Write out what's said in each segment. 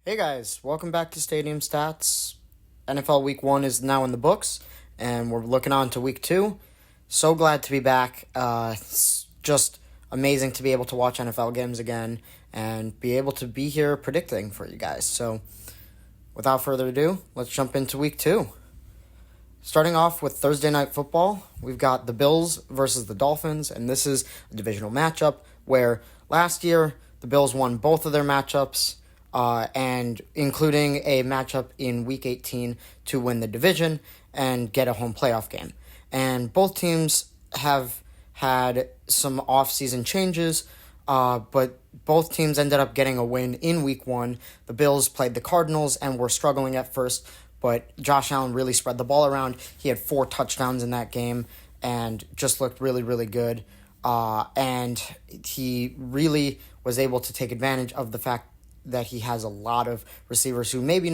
Hey guys, welcome back to Stadium Stats. NFL Week 1 is now in the books, and we're looking on to Week 2. So glad to be back. It's just amazing to be able to watch NFL games again and be able to be here predicting for you guys. So, without further ado, let's jump into Week 2. Starting off with Thursday Night Football, we've got the Bills versus the Dolphins, and this is a divisional matchup where last year the Bills won both of their matchups. And including a matchup in Week 18 to win the division and get a home playoff game. And both teams have had some off-season changes, but both teams ended up getting a win in Week 1. The Bills played the Cardinals and were struggling at first, but Josh Allen really spread the ball around. He had 4 touchdowns in that game and just looked really, really good. And he really was able to take advantage of the fact that he has a lot of receivers who maybe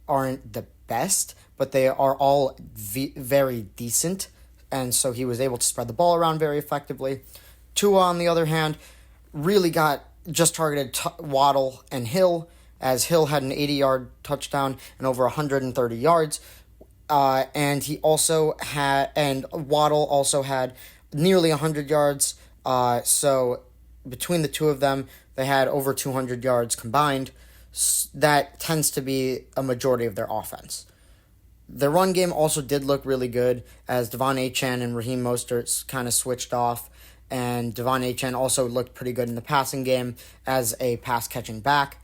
aren't the best, but they are all very decent, and so he was able to spread the ball around very effectively. Tua, on the other hand, really just targeted Waddle and Hill, as Hill had an 80-yard touchdown and over 130 yards, and Waddle also had nearly 100 yards. So between the two of them, they had over 200 yards combined. That tends to be a majority of their offense. Their run game also did look really good, as Devon Achane and Raheem Mostert kind of switched off, and Devon Achane also looked pretty good in the passing game as a pass-catching back.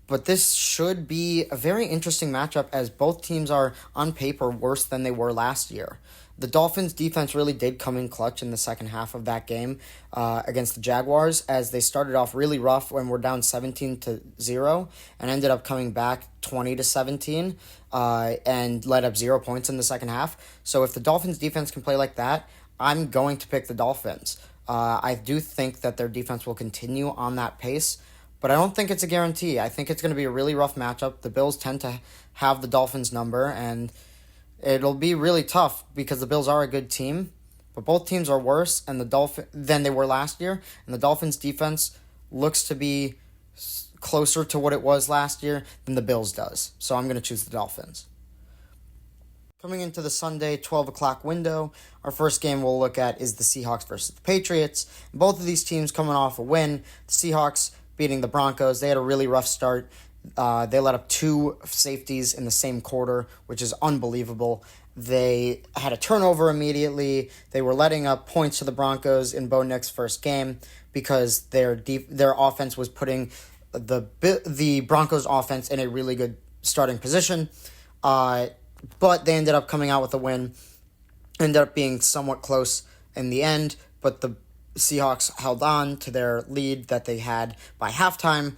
But this should be a very interesting matchup, as both teams are, on paper, worse than they were last year. The Dolphins' defense really did come in clutch in the second half of that game against the Jaguars, as they started off really rough when we're down 17-0 and ended up coming back 20-17 and let up 0 points in the second half. So if the Dolphins' defense can play like that, I'm going to pick the Dolphins. I do think that their defense will continue on that pace, but I don't think it's a guarantee. I think it's going to be a really rough matchup. The Bills tend to have the Dolphins' number, and it'll be really tough because the Bills are a good team, but both teams are worse than they were last year, and the Dolphins' defense looks to be closer to what it was last year than the Bills does. So I'm going to choose the Dolphins. Coming into the Sunday 12 o'clock window, our first game we'll look at is the Seahawks versus the Patriots. Both of these teams coming off a win. The Seahawks beating the Broncos. They had a really rough start. They let up 2 safeties in the same quarter, which is unbelievable. They had a turnover immediately. They were letting up points to the Broncos in Bo Nix's first game because their offense was putting the Broncos' offense in a really good starting position. But they ended up coming out with a win. Ended up being somewhat close in the end, but the Seahawks held on to their lead that they had by halftime.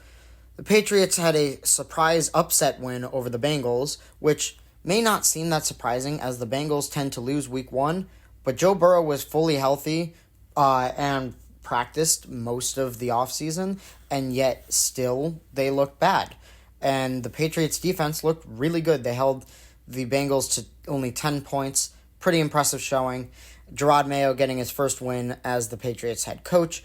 The Patriots had a surprise upset win over the Bengals, which may not seem that surprising as the Bengals tend to lose Week 1, but Joe Burrow was fully healthy and practiced most of the offseason, and yet still they looked bad. And the Patriots' defense looked really good. They held the Bengals to only 10 points. Pretty impressive showing. Gerard Mayo getting his first win as the Patriots head coach.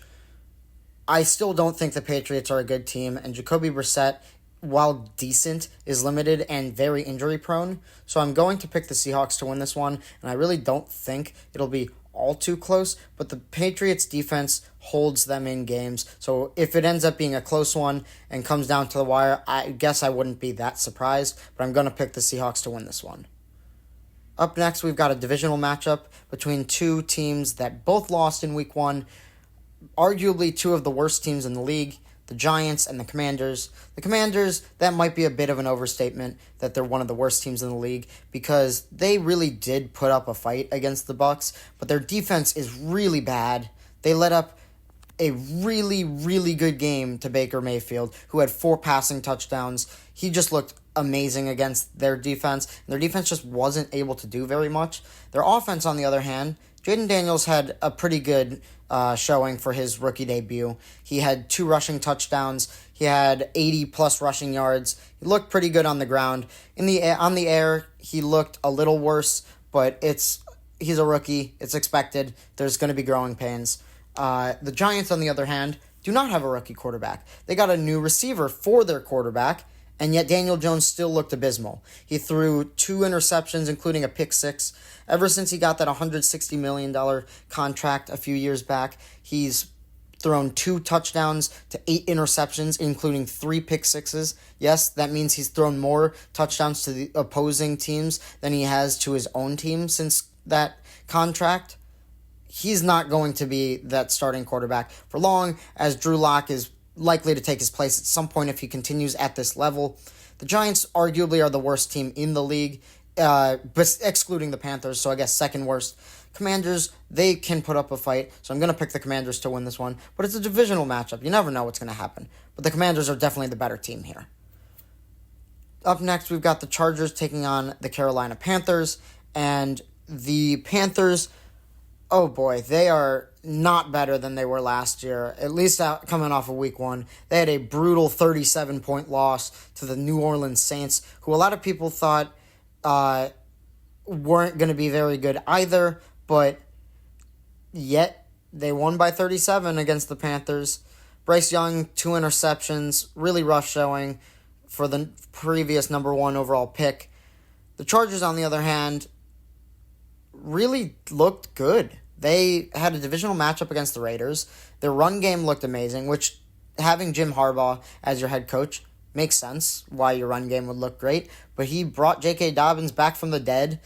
I still don't think the Patriots are a good team, and Jacoby Brissett, while decent, is limited and very injury-prone. So I'm going to pick the Seahawks to win this one, and I really don't think it'll be all too close, but the Patriots' defense holds them in games. So if it ends up being a close one and comes down to the wire, I guess I wouldn't be that surprised, but I'm going to pick the Seahawks to win this one. Up next, we've got a divisional matchup between 2 teams that both lost in Week 1, arguably 2 of the worst teams in the league, the Giants and the Commanders. The Commanders, that might be a bit of an overstatement that they're one of the worst teams in the league because they really did put up a fight against the Bucs, but their defense is really bad. They let up a really, really good game to Baker Mayfield, who had 4 passing touchdowns. He just looked amazing against their defense, and their defense just wasn't able to do very much. Their offense, on the other hand, Jaden Daniels had a pretty good showing for his rookie debut. He had 2 rushing touchdowns. He had 80-plus rushing yards. He looked pretty good on the ground. On the air, he looked a little worse, but he's a rookie. It's expected. There's going to be growing pains. The Giants, on the other hand, do not have a rookie quarterback. They got a new receiver for their quarterback, And yet Daniel Jones still looked abysmal. He threw 2 interceptions, including a pick six. Ever since he got that $160 million contract a few years back, he's thrown 2 touchdowns to 8 interceptions, including 3 pick sixes. Yes, that means he's thrown more touchdowns to the opposing teams than he has to his own team since that contract. He's not going to be that starting quarterback for long, as Drew Lock is likely to take his place at some point if he continues at this level. The Giants arguably are the worst team in the league, but excluding the Panthers, so I guess second worst. Commanders, they can put up a fight, so I'm going to pick the Commanders to win this one, but it's a divisional matchup. You never know what's going to happen, but the Commanders are definitely the better team here. Up next, we've got the Chargers taking on the Carolina Panthers, and the Panthers, oh boy, they are not better than they were last year, at least coming off of week 1. They had a brutal 37-point loss to the New Orleans Saints, who a lot of people thought weren't going to be very good either, but yet they won by 37 against the Panthers. Bryce Young, 2 interceptions, really rough showing for the previous number 1 overall pick. The Chargers, on the other hand, really looked good. They had a divisional matchup against the Raiders. Their run game looked amazing, which having Jim Harbaugh as your head coach makes sense why your run game would look great. But he brought J.K. Dobbins back from the dead,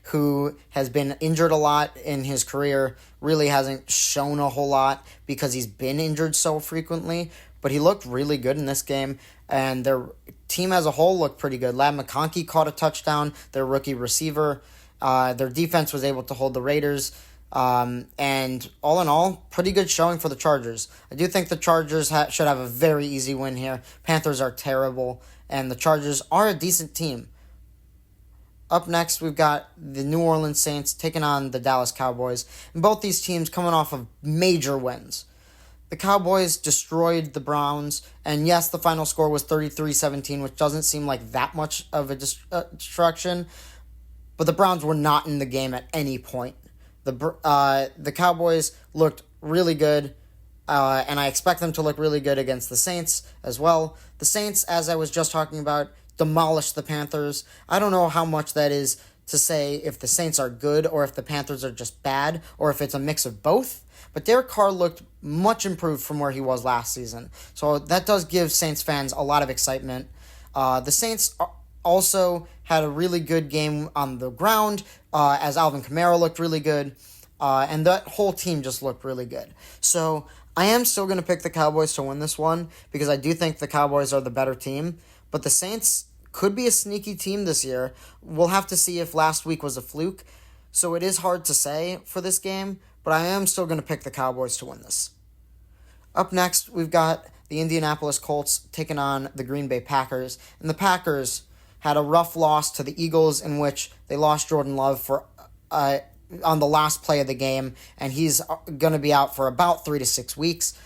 who has been injured a lot in his career, really hasn't shown a whole lot because he's been injured so frequently. But he looked really good in this game, and their team as a whole looked pretty good. Ladd McConkey caught a touchdown, their rookie receiver. Their defense was able to hold the Raiders, and all in all, pretty good showing for the Chargers. I do think the Chargers should have a very easy win here. Panthers are terrible, and the Chargers are a decent team. Up next, we've got the New Orleans Saints taking on the Dallas Cowboys, and both these teams coming off of major wins. The Cowboys destroyed the Browns, and yes, the final score was 33-17, which doesn't seem like that much of a destruction. But the Browns were not in the game at any point. The Cowboys looked really good, and I expect them to look really good against the Saints as well. The Saints, as I was just talking about, demolished the Panthers. I don't know how much that is to say if the Saints are good or if the Panthers are just bad or if it's a mix of both. But Derek Carr looked much improved from where he was last season. So that does give Saints fans a lot of excitement. The Saints also had a really good game on the ground, as Alvin Kamara looked really good, and that whole team just looked really good. So I am still going to pick the Cowboys to win this one because I do think the Cowboys are the better team, but the Saints could be a sneaky team this year. We'll have to see if last week was a fluke, so it is hard to say for this game, but I am still going to pick the Cowboys to win this. Up next, we've got the Indianapolis Colts taking on the Green Bay Packers, and the Packers had a rough loss to the Eagles in which they lost Jordan Love for on the last play of the game, and he's going to be out for about 3 to 6 weeks.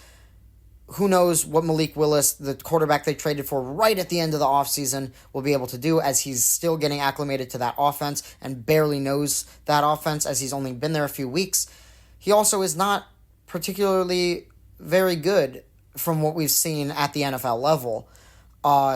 Who knows what Malik Willis, the quarterback they traded for right at the end of the offseason, will be able to do, as he's still getting acclimated to that offense and barely knows that offense as he's only been there a few weeks. He also is not particularly very good from what we've seen at the NFL level.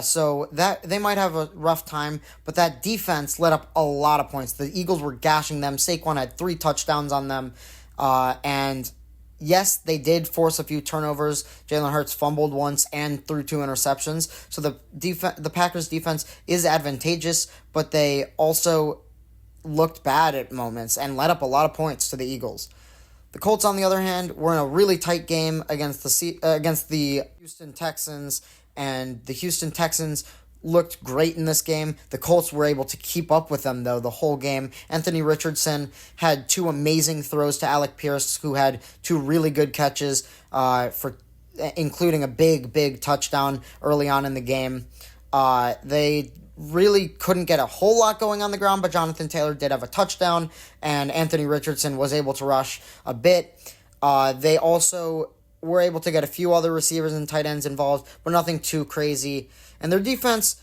So that they might have a rough time, but that defense let up a lot of points. The Eagles were gashing them. Saquon had 3 touchdowns on them, and yes, they did force a few turnovers. Jalen Hurts fumbled once and threw 2 interceptions. So the Packers defense is advantageous, but they also looked bad at moments and let up a lot of points to the Eagles. The Colts, on the other hand, were in a really tight game against the Houston Texans, and the Houston Texans looked great in this game. The Colts were able to keep up with them, though, the whole game. Anthony Richardson had 2 amazing throws to Alec Pierce, who had 2 really good catches, including a big touchdown early on in the game. They really couldn't get a whole lot going on the ground, but Jonathan Taylor did have a touchdown, and Anthony Richardson was able to rush a bit. They also were able to get a few other receivers and tight ends involved, but nothing too crazy. And their defense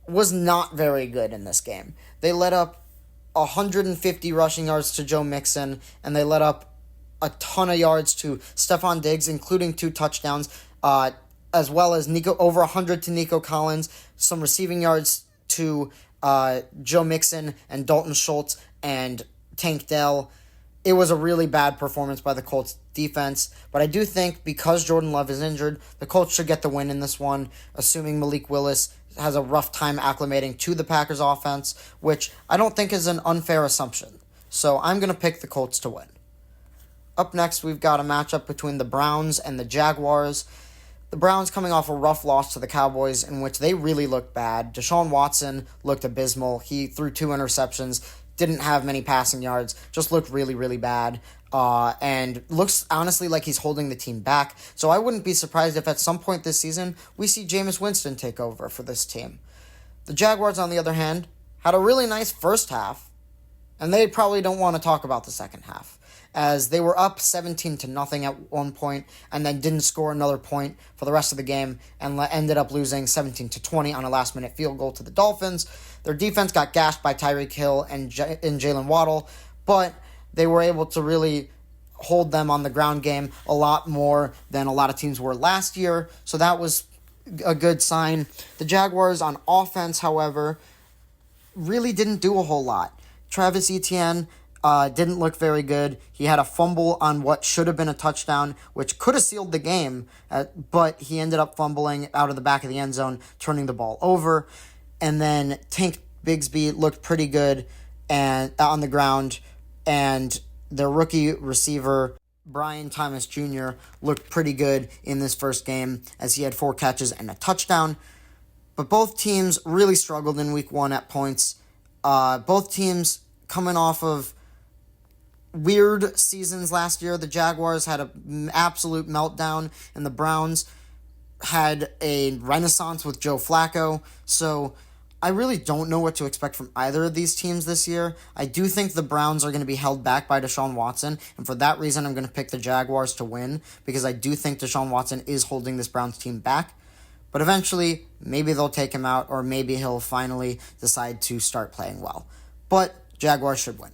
was not very good in this game. They let up 150 rushing yards to Joe Mixon, and they let up a ton of yards to Stephon Diggs, including 2 touchdowns. as well as over 100 to Nico Collins, some receiving yards to Joe Mixon and Dalton Schultz and Tank Dell. It was a really bad performance by the Colts defense, but I do think because Jordan Love is injured, the Colts should get the win in this one, assuming Malik Willis has a rough time acclimating to the Packers offense, which I don't think is an unfair assumption. So I'm going to pick the Colts to win. Up next, we've got a matchup between the Browns and the Jaguars. The Browns coming off a rough loss to the Cowboys in which they really looked bad. Deshaun Watson looked abysmal. He threw 2 interceptions, didn't have many passing yards, just looked really, really bad. And looks honestly like he's holding the team back. So I wouldn't be surprised if at some point this season we see Jameis Winston take over for this team. The Jaguars, on the other hand, had a really nice first half, and they probably don't want to talk about the second half, as they were up 17-0 at one point and then didn't score another point for the rest of the game and ended up losing 17-20 on a last-minute field goal to the Dolphins. Their defense got gashed by Tyreek Hill and Jalen Waddle, but they were able to really hold them on the ground game a lot more than a lot of teams were last year, so that was a good sign. The Jaguars on offense, however, really didn't do a whole lot. Travis Etienne didn't look very good. He had a fumble on what should have been a touchdown, which could have sealed the game, but he ended up fumbling out of the back of the end zone, turning the ball over. And then Tank Bigsby looked pretty good and on the ground, and their rookie receiver, Brian Thomas Jr., looked pretty good in this first game as he had 4 catches and a touchdown. But both teams really struggled in week 1 at points. Both teams coming off of weird seasons last year. The Jaguars had an absolute meltdown, and the Browns had a renaissance with Joe Flacco. So I really don't know what to expect from either of these teams this year. I do think the Browns are going to be held back by Deshaun Watson, and for that reason I'm going to pick the Jaguars to win, because I do think Deshaun Watson is holding this Browns team back. But eventually, maybe they'll take him out, or maybe he'll finally decide to start playing well. But Jaguars should win.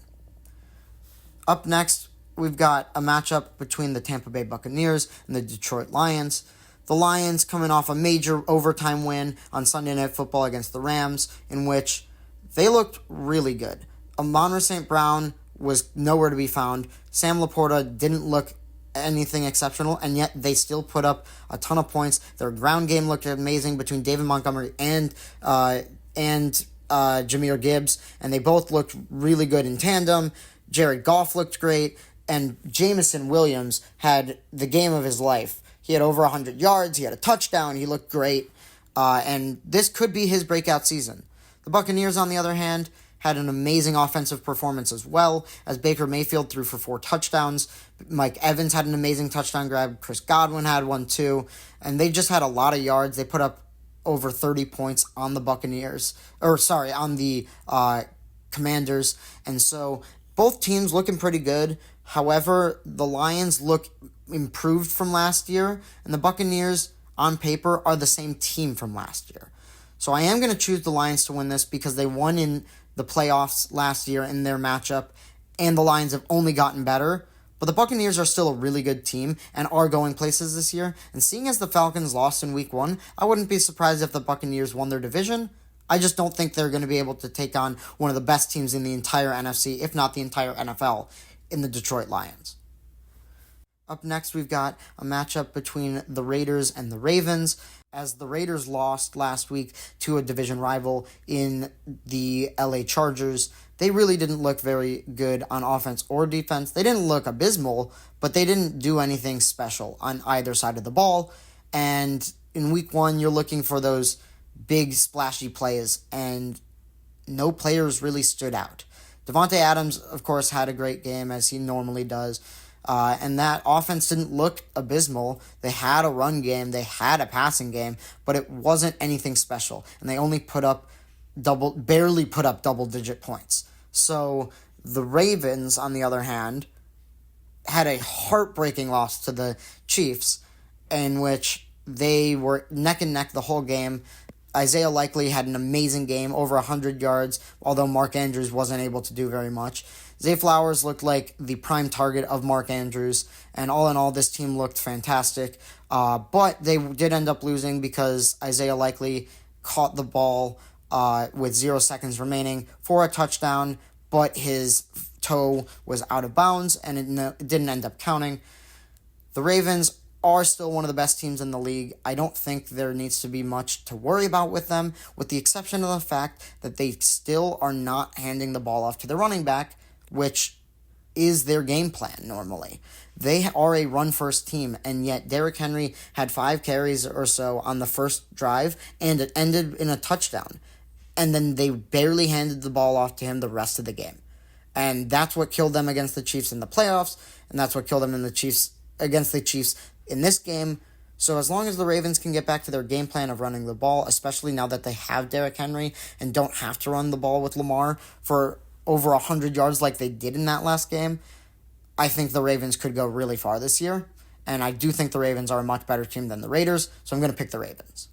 Up next, we've got a matchup between the Tampa Bay Buccaneers and the Detroit Lions. The Lions coming off a major overtime win on Sunday Night Football against the Rams, in which they looked really good. Amon-Ra St. Brown was nowhere to be found. Sam Laporta didn't look anything exceptional, and yet they still put up a ton of points. Their ground game looked amazing between David Montgomery and Jahmyr Gibbs, and they both looked really good in tandem. Jared Goff looked great, and Jameson Williams had the game of his life. He had over 100 yards, he had a touchdown, he looked great, and this could be his breakout season. The Buccaneers, on the other hand, had an amazing offensive performance as well, as Baker Mayfield threw for 4 touchdowns. Mike Evans had an amazing touchdown grab. Chris Godwin had one too, and they just had a lot of yards. They put up over 30 points on the on the Commanders, and so both teams looking pretty good. However, the Lions look improved from last year, and the Buccaneers, on paper, are the same team from last year. So I am going to choose the Lions to win this because they won in the playoffs last year in their matchup, and the Lions have only gotten better. But the Buccaneers are still a really good team and are going places this year. And seeing as the Falcons lost in week 1, I wouldn't be surprised if the Buccaneers won their division. I just don't think they're going to be able to take on one of the best teams in the entire NFC, if not the entire NFL, in the Detroit Lions. Up next, we've got a matchup between the Raiders and the Ravens, as the Raiders lost last week to a division rival in the LA Chargers. They really didn't look very good on offense or defense. They didn't look abysmal, but they didn't do anything special on either side of the ball. And in week 1, you're looking for those big splashy plays, and no players really stood out. Devontae Adams, of course, had a great game, as he normally does. And that offense didn't look abysmal. They had a run game, they had a passing game, but it wasn't anything special. And they only barely put up double-digit points. So the Ravens, on the other hand, had a heartbreaking loss to the Chiefs, in which they were neck and neck the whole game. Isaiah Likely had an amazing game, over 100 yards, although Mark Andrews wasn't able to do very much. Zay Flowers looked like the prime target of Mark Andrews, and all in all, this team looked fantastic. But they did end up losing because Isaiah Likely caught the ball with 0 seconds remaining for a touchdown, but his toe was out of bounds, and it didn't end up counting. The Ravens are still one of the best teams in the league. I don't think there needs to be much to worry about with them, with the exception of the fact that they still are not handing the ball off to their running back, which is their game plan normally. They are a run-first team, and yet Derrick Henry had 5 carries or so on the first drive, and it ended in a touchdown. And then they barely handed the ball off to him the rest of the game. And that's what killed them against the Chiefs in the playoffs, and that's what killed them against the Chiefs in this game. So as long as the Ravens can get back to their game plan of running the ball, especially now that they have Derrick Henry and don't have to run the ball with Lamar for over 100 yards like they did in that last game, I think the Ravens could go really far this year. And I do think the Ravens are a much better team than the Raiders, so I'm going to pick the Ravens.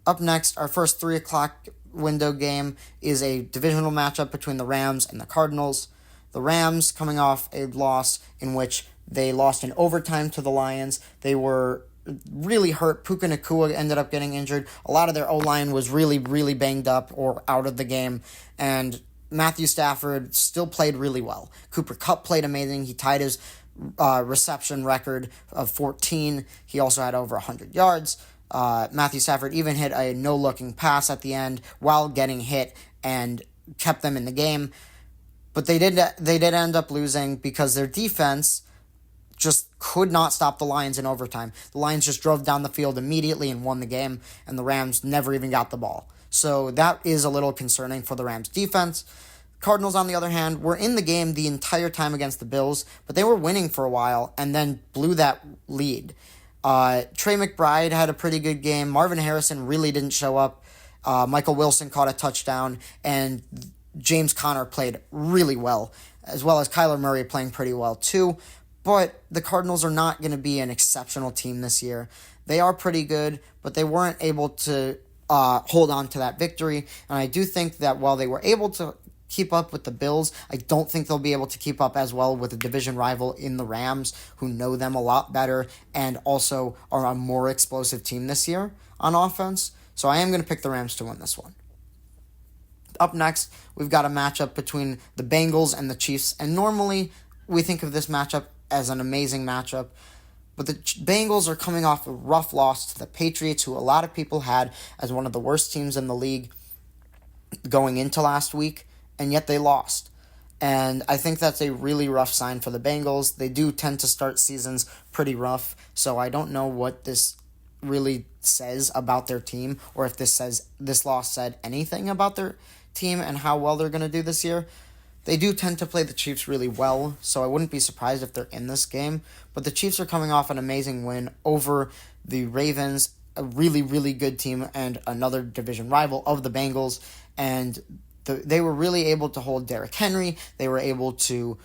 Up next, our first 3 o'clock window game is a divisional matchup between the Rams and the Cardinals. The Rams coming off a loss in which they lost in overtime to the Lions. They were really hurt. Puka Nacua ended up getting injured. A lot of their O-line was really, really banged up or out of the game. And Matthew Stafford still played really well. Cooper Kupp played amazing. He tied his reception record of 14. He also had over 100 yards. Matthew Stafford even hit a no-looking pass at the end while getting hit and kept them in the game. But they did end up losing because their defense just could not stop the Lions in overtime. The Lions just drove down the field immediately and won the game, and the Rams never even got the ball. So that is a little concerning for the Rams defense. Cardinals, on the other hand, were in the game the entire time against the Bills, but they were winning for a while and then blew that lead. Trey McBride had a pretty good game. Marvin Harrison really didn't show up. Michael Wilson caught a touchdown, and James Conner played really well as Kyler Murray playing pretty well too. But the Cardinals are not going to be an exceptional team this year. They are pretty good, but they weren't able to hold on to that victory. And I do think that while they were able to keep up with the Bills, I don't think they'll be able to keep up as well with a division rival in the Rams, who know them a lot better and also are a more explosive team this year on offense. So I am going to pick the Rams to win this one. Up next, we've got a matchup between the Bengals and the Chiefs. And normally, we think of this matchup as an amazing matchup. But the Bengals are coming off a rough loss to the Patriots, who a lot of people had as one of the worst teams in the league going into last week, and yet they lost. And I think that's a really rough sign for the Bengals. They do tend to start seasons pretty rough, so I don't know what this really says about their team, or if this loss said anything about their team and how well they're going to do this year. They do tend to play the Chiefs really well, so I wouldn't be surprised if they're in this game. But the Chiefs are coming off an amazing win over the Ravens, a really, really good team, and another division rival of the Bengals. And they were really able to hold Derrick Henry. They were able to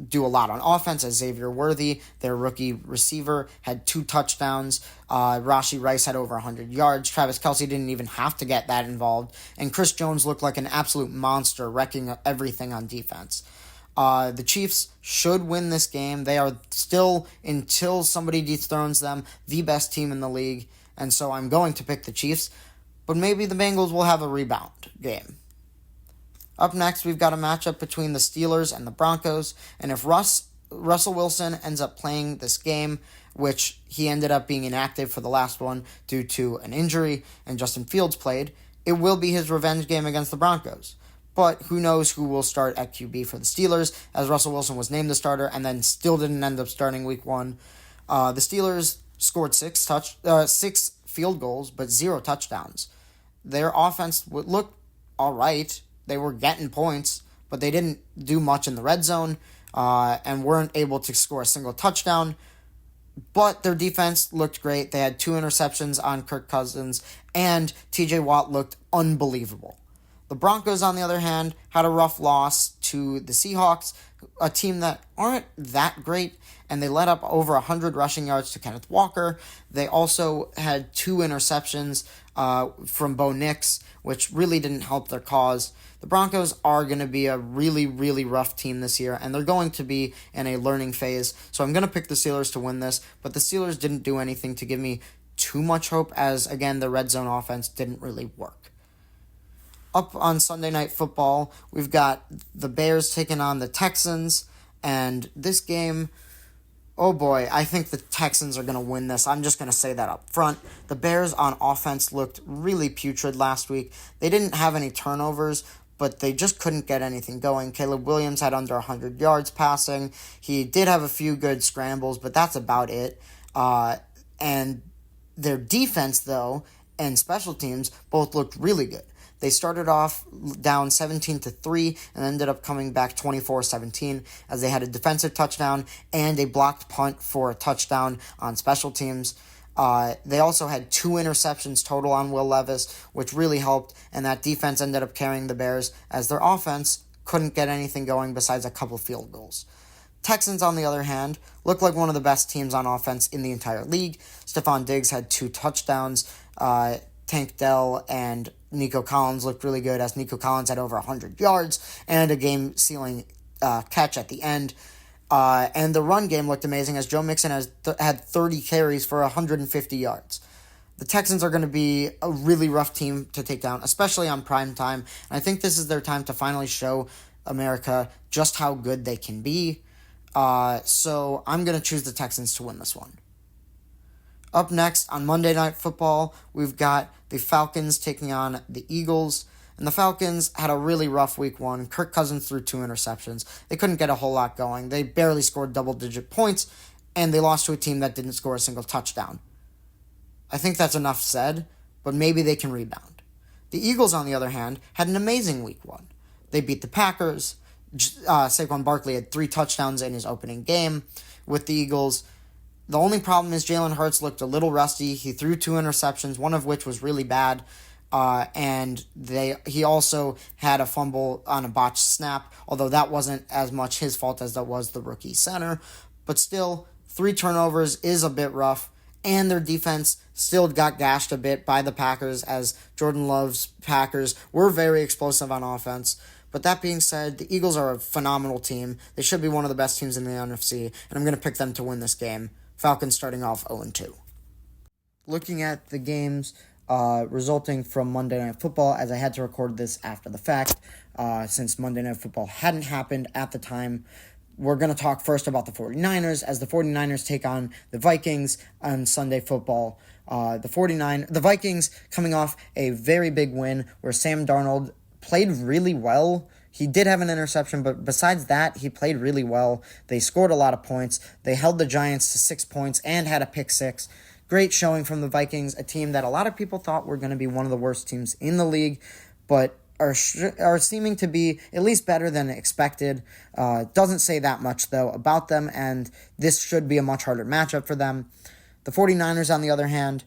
do a lot on offense, as Xavier Worthy, their rookie receiver, had 2 touchdowns. Rashee Rice had over 100 yards. Travis Kelce didn't even have to get that involved. And Chris Jones looked like an absolute monster, wrecking everything on defense. The Chiefs should win this game. They are still, until somebody dethrones them, the best team in the league. And so I'm going to pick the Chiefs. But maybe the Bengals will have a rebound game. Up next, we've got a matchup between the Steelers and the Broncos. And if Russell Wilson ends up playing this game, which he ended up being inactive for the last one due to an injury, and Justin Fields played, it will be his revenge game against the Broncos. But who knows who will start at QB for the Steelers, as Russell Wilson was named the starter and then still didn't end up starting week 1. The Steelers scored 6 field goals, but 0 touchdowns. Their offense looked all right. They were getting points, but they didn't do much in the red zone and weren't able to score a single touchdown. But their defense looked great. They had 2 interceptions on Kirk Cousins, and TJ Watt looked unbelievable. The Broncos, on the other hand, had a rough loss to the Seahawks, a team that aren't that great, and they let up over 100 rushing yards to Kenneth Walker. They also had 2 interceptions from Bo Nix, which really didn't help their cause. The Broncos are going to be a really, really rough team this year, and they're going to be in a learning phase. So I'm going to pick the Steelers to win this, but the Steelers didn't do anything to give me too much hope, as, again, the red zone offense didn't really work. Up on Sunday Night Football, we've got the Bears taking on the Texans, and this game, oh boy, I think the Texans are going to win this. I'm just going to say that up front. The Bears on offense looked really putrid last week. They didn't have any turnovers, but they just couldn't get anything going. Caleb Williams had under 100 yards passing. He did have a few good scrambles, but that's about it. And their defense, though, and special teams both looked really good. They started off down 17-3 and ended up coming back 24-17 as they had a defensive touchdown and a blocked punt for a touchdown on special teams. They also had 2 interceptions total on Will Levis, which really helped, and that defense ended up carrying the Bears as their offense couldn't get anything going besides a couple field goals. Texans, on the other hand, looked like one of the best teams on offense in the entire league. Stephon Diggs had 2 touchdowns. Tank Dell and Nico Collins looked really good, as Nico Collins had over 100 yards and a game-sealing catch at the end. And the run game looked amazing, as Joe Mixon had 30 carries for 150 yards. The Texans are going to be a really rough team to take down, especially on prime time. And I think this is their time to finally show America just how good they can be. So I'm going to choose the Texans to win this one. Up next on Monday Night Football, we've got the Falcons taking on the Eagles. And the Falcons had a really rough week 1. Kirk Cousins threw 2 interceptions. They couldn't get a whole lot going. They barely scored double-digit points, and they lost to a team that didn't score a single touchdown. I think that's enough said, but maybe they can rebound. The Eagles, on the other hand, had an amazing week 1. They beat the Packers. Saquon Barkley had 3 touchdowns in his opening game with the Eagles. The only problem is Jalen Hurts looked a little rusty. He threw 2 interceptions, one of which was really bad. And he also had a fumble on a botched snap, although that wasn't as much his fault as that was the rookie center. But still, 3 turnovers is a bit rough, and their defense still got gashed a bit by the Packers, as Jordan Love's Packers were very explosive on offense. But that being said, the Eagles are a phenomenal team. They should be one of the best teams in the NFC, and I'm going to pick them to win this game. Falcons starting off 0-2. Looking at the games resulting from Monday Night Football, as I had to record this after the fact, since Monday Night Football hadn't happened at the time, we're going to talk first about the 49ers, as the 49ers take on the Vikings on Sunday Football. The Vikings coming off a very big win where Sam Darnold played really well. He did have an interception, but besides that, he played really well. They scored a lot of points. They held the Giants to 6 points and had a pick 6. Great showing from the Vikings, a team that a lot of people thought were going to be one of the worst teams in the league, but are seeming to be at least better than expected. Doesn't say that much, though, about them, and this should be a much harder matchup for them. The 49ers, on the other hand,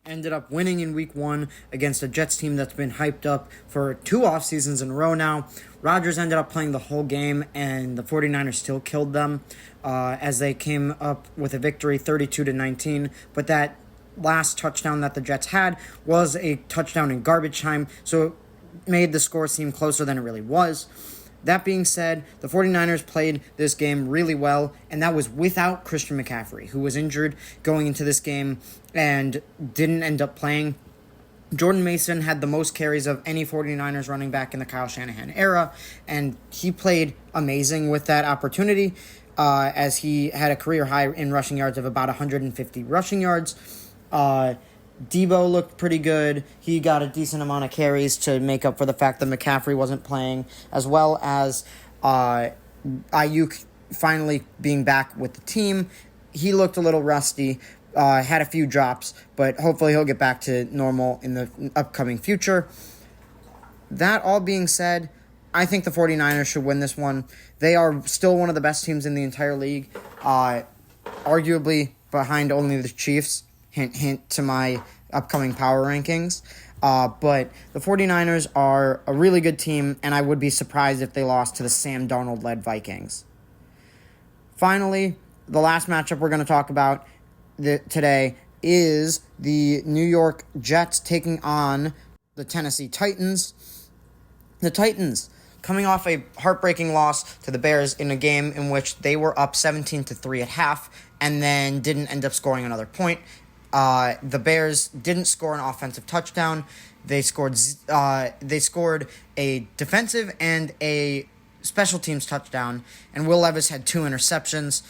ended up winning in week 1 against a Jets team that's been hyped up for 2 off seasons in a row now. Rodgers ended up playing the whole game, and the 49ers still killed them as they came up with a victory 32-19. But that last touchdown that the Jets had was a touchdown in garbage time, so it made the score seem closer than it really was. That being said, the 49ers played this game really well, and that was without Christian McCaffrey, who was injured going into this game and didn't end up playing. Jordan Mason had the most carries of any 49ers running back in the Kyle Shanahan era, and he played amazing with that opportunity, as he had a career high in rushing yards of about 150 rushing yards. Debo looked pretty good. He got a decent amount of carries to make up for the fact that McCaffrey wasn't playing, as well as Ayuk finally being back with the team. He looked a little rusty, had a few drops, but hopefully he'll get back to normal in the upcoming future. That all being said, I think the 49ers should win this one. They are still one of the best teams in the entire league, arguably behind only the Chiefs. Hint, hint to my upcoming power rankings. But the 49ers are a really good team, and I would be surprised if they lost to the Sam Darnold-led Vikings. Finally, the last matchup we're going to talk about today is the New York Jets taking on the Tennessee Titans. The Titans coming off a heartbreaking loss to the Bears in a game in which they were up 17-3 at half and then didn't end up scoring another point. The Bears didn't score an offensive touchdown. They scored a defensive and a special teams touchdown, and Will Levis had 2 interceptions.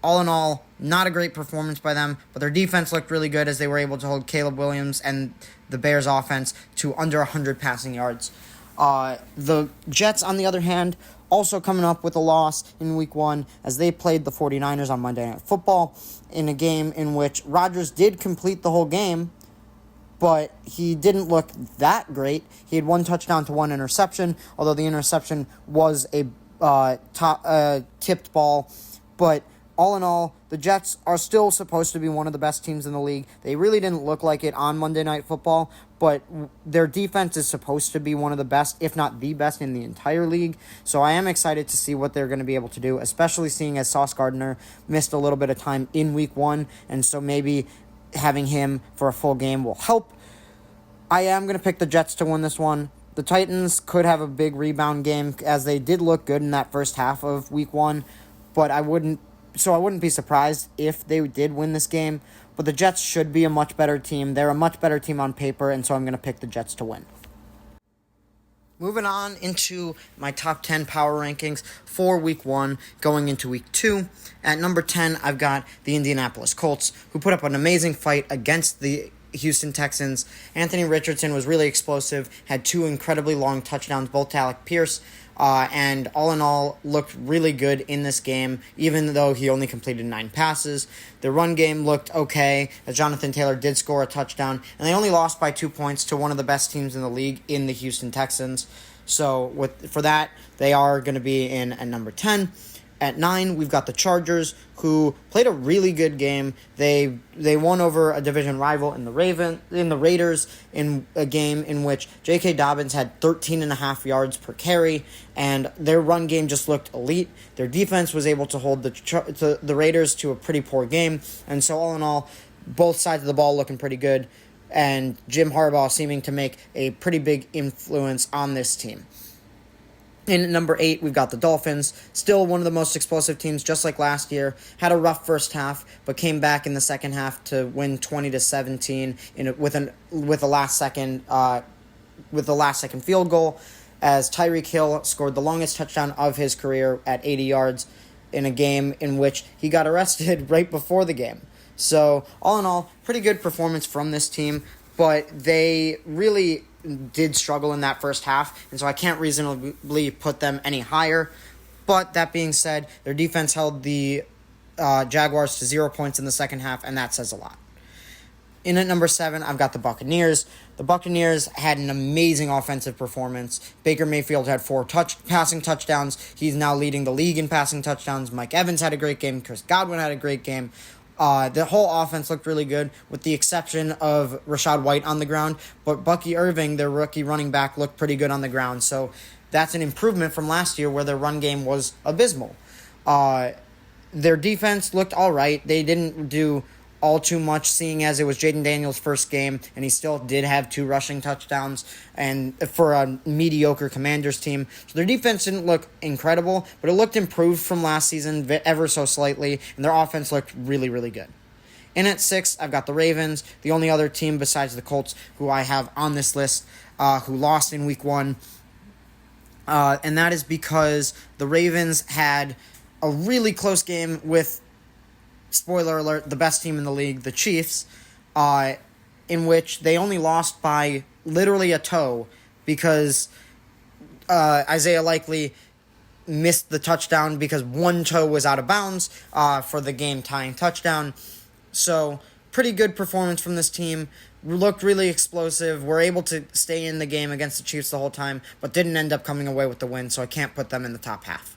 All in all, not a great performance by them, but their defense looked really good as they were able to hold Caleb Williams and the Bears' offense to under 100 passing yards. The Jets, on the other hand, also coming up with a loss in Week 1 as they played the 49ers on Monday Night Football in a game in which Rodgers did complete the whole game, but he didn't look that great. He had 1 touchdown to 1 interception, although the interception was a tipped ball. But all in all, the Jets are still supposed to be one of the best teams in the league. They really didn't look like it on Monday Night Football, but their defense is supposed to be one of the best, if not the best, in the entire league. So I am excited to see what they're going to be able to do, especially seeing as Sauce Gardner missed a little bit of time in Week 1, and so maybe having him for a full game will help. I am going to pick the Jets to win this one. The Titans could have a big rebound game as they did look good in that first half of Week 1, but I wouldn't be surprised if they did win this game. But the Jets should be a much better team. They're a much better team on paper, and so I'm going to pick the Jets to win. Moving on into my top 10 power rankings for Week 1 going into Week 2. At number 10, I've got the Indianapolis Colts, who put up an amazing fight against the Houston Texans. Anthony Richardson was really explosive, had 2 incredibly long touchdowns, both to Alec Pierce, and all in all looked really good in this game, even though he only completed 9 passes. The run game looked okay, as Jonathan Taylor did score a touchdown, and they only lost by 2 points to one of the best teams in the league in the Houston Texans. So for that, they are going to be in at number 10. At 9, we've got the Chargers, who played a really good game. They won over a division rival in the Raiders in a game in which J.K. Dobbins had 13.5 yards per carry, and their run game just looked elite. Their defense was able to hold the Raiders to a pretty poor game, and so all in all, both sides of the ball looking pretty good, and Jim Harbaugh seeming to make a pretty big influence on this team. In at number 8, we've got the Dolphins, still one of the most explosive teams, just like last year. Had a rough first half, but came back in the second half to win 20-17 with a last second field goal, as Tyreek Hill scored the longest touchdown of his career at 80 yards in a game in which he got arrested right before the game. So all in all, pretty good performance from this team, but they really did struggle in that first half, and so I can't reasonably put them any higher. But that being said, their defense held the Jaguars to 0 points in the second half, and that says a lot. In at number 7, I've got the Buccaneers. The Buccaneers had an amazing offensive performance. Baker Mayfield had 4 passing touchdowns. He's now leading the league in passing touchdowns. Mike Evans had a great game. Chris Godwin had a great game. The whole offense looked really good, with the exception of Rachaad White on the ground. But Bucky Irving, their rookie running back, looked pretty good on the ground. So that's an improvement from last year where their run game was abysmal. Their defense looked all right. They didn't do all too much, seeing as it was Jaden Daniels' first game, and he still did have 2 rushing touchdowns, and for a mediocre Commanders team. So their defense didn't look incredible, but it looked improved from last season ever so slightly, and their offense looked really, really good. In at 6, I've got the Ravens, the only other team besides the Colts who I have on this list who lost in Week 1, and that is because the Ravens had a really close game with, spoiler alert, the best team in the league, the Chiefs, in which they only lost by literally a toe because Isaiah Likely missed the touchdown because one toe was out of bounds for the game-tying touchdown. So, pretty good performance from this team. Looked really explosive. Were able to stay in the game against the Chiefs the whole time, but didn't end up coming away with the win, so I can't put them in the top half.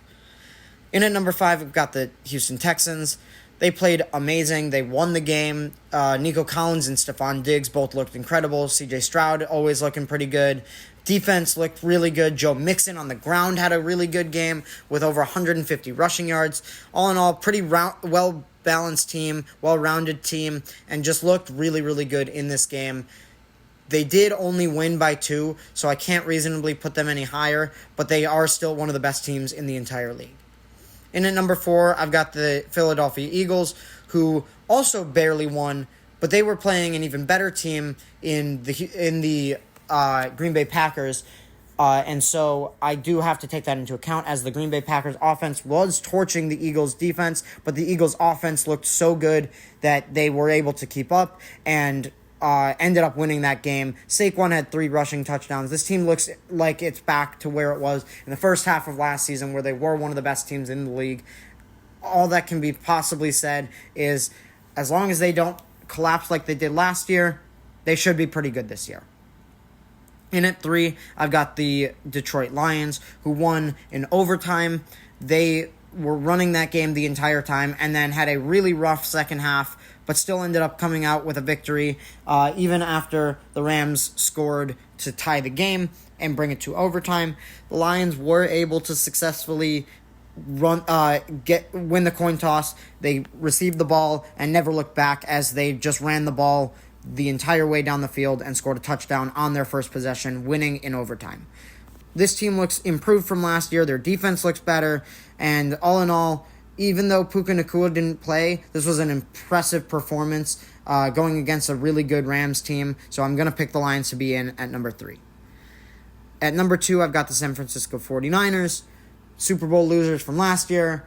In at number 5, we've got the Houston Texans. They played amazing. They won the game. Nico Collins and Stephon Diggs both looked incredible. C.J. Stroud always looking pretty good. Defense looked really good. Joe Mixon on the ground had a really good game with over 150 rushing yards. All in all, pretty well balanced team, well-rounded team, and just looked really, really good in this game. They did only win by 2, so I can't reasonably put them any higher, but they are still one of the best teams in the entire league. In at number 4, I've got the Philadelphia Eagles, who also barely won, but they were playing an even better team in the Green Bay Packers, and so I do have to take that into account, as the Green Bay Packers offense was torching the Eagles defense, but the Eagles offense looked so good that they were able to keep up and ended up winning that game. Saquon had 3 rushing touchdowns. This team looks like it's back to where it was in the first half of last season, where they were one of the best teams in the league. All that can be possibly said is, as long as they don't collapse like they did last year, they should be pretty good this year. In at 3, I've got the Detroit Lions, who won in overtime. They were running that game the entire time and then had a really rough second half, but still ended up coming out with a victory, even after the Rams scored to tie the game and bring it to overtime. The Lions were able to successfully win the coin toss. They received the ball and never looked back, as they just ran the ball the entire way down the field and scored a touchdown on their first possession, winning in overtime. This team looks improved from last year. Their defense looks better, and all in all, even though Puka Nacua didn't play, this was an impressive performance going against a really good Rams team, so I'm going to pick the Lions to be in at number 3. At number 2, I've got the San Francisco 49ers, Super Bowl losers from last year.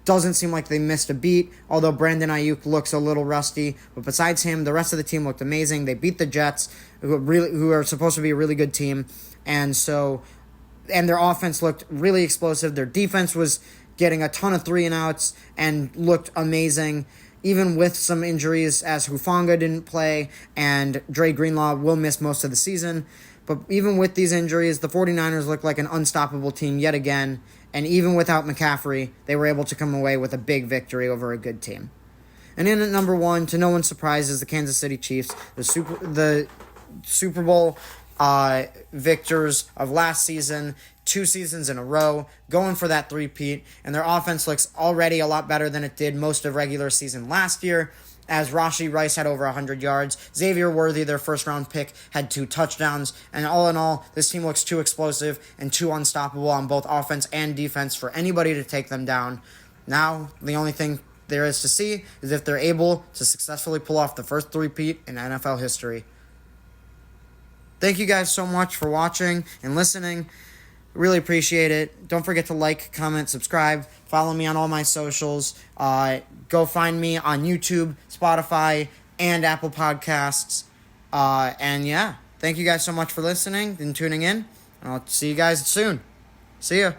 Doesn't seem like they missed a beat, although Brandon Ayuk looks a little rusty. But besides him, the rest of the team looked amazing. They beat the Jets, who are supposed to be a really good team, and their offense looked really explosive. Their defense was getting a ton of 3-and-outs and looked amazing, even with some injuries, as Hufanga didn't play and Dre Greenlaw will miss most of the season. But even with these injuries, the 49ers looked like an unstoppable team yet again, and even without McCaffrey, they were able to come away with a big victory over a good team. And in at number 1, to no one's surprise, is the Kansas City Chiefs, the Super Bowl victors of last season, 2 seasons in a row, going for that three-peat, and their offense looks already a lot better than it did most of regular season last year, as Rashee Rice had over 100 yards. Xavier Worthy, their first-round pick, had 2 touchdowns, and all in all, this team looks too explosive and too unstoppable on both offense and defense for anybody to take them down. Now, the only thing there is to see is if they're able to successfully pull off the first three-peat in NFL history. Thank you guys so much for watching and listening. Really appreciate it. Don't forget to like, comment, subscribe. Follow me on all my socials. Go find me on YouTube, Spotify, and Apple Podcasts. And yeah, thank you guys so much for listening and tuning in. And I'll see you guys soon. See ya.